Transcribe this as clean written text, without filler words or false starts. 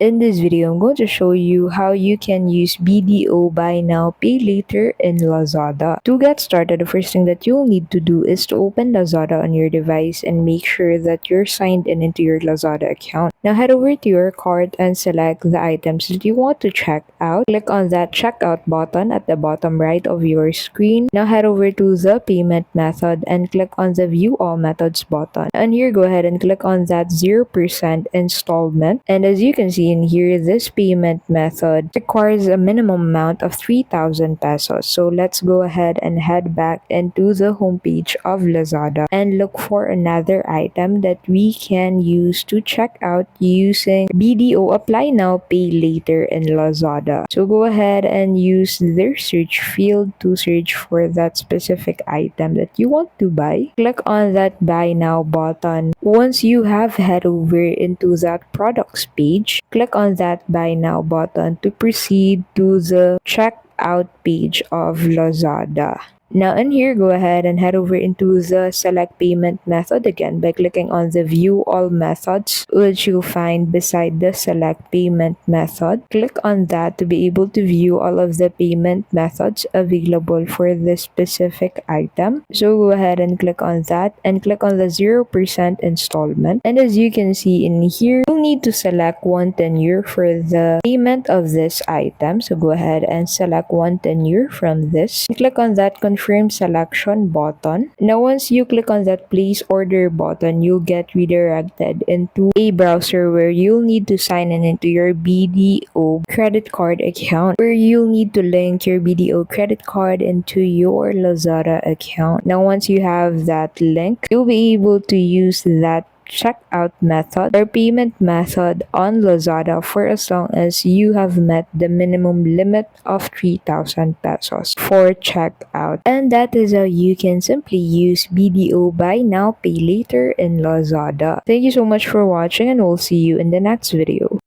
In this video, I'm going to show you how you can use BDO Buy Now Pay Later in Lazada. To get started, the first thing that you'll need to do is to open Lazada on your device and make sure that you're signed in into your Lazada account. Now head over to your cart and select the items that you want to check out. Click on that checkout button at the bottom right of your screen. Now head over to the payment method and click on the view all methods button. And here go ahead and click on that 0% installment. And as you can see in here, this payment method requires a minimum amount of 3,000 pesos. So let's go ahead and head back into the homepage of Lazada and look for another item that we can use to check out using BDO Apply Now Pay Later in Lazada. So go ahead and use their search field to search for that specific item that you want to buy. Click on that Buy Now button. Once you have head over into that products page, click on that Buy Now button to proceed to the checkout page of Lazada. Now in here, go ahead and head over into the select payment method again by clicking on the view all methods, which you'll find beside the select payment method. Click on that to be able to view all of the payment methods available for this specific item. So go ahead and click on that and click on the 0% installment. And as you can see in here, you'll need to select one tenure for the payment of this item. So go ahead and select one tenure from this. Click on that confirm selection button. Now once you click on that place order button, you'll get redirected into a browser where you'll need to sign in into your BDO credit card account, where you'll need to link your BDO credit card into your Lazada account. Now once you have that link, you'll be able to use that checkout method or payment method on Lazada for as long as you have met the minimum limit of 3,000 pesos for checkout. And that is how you can simply use BDO Buy Now Pay Later in Lazada. Thank you so much for watching, and we'll see you in the next video.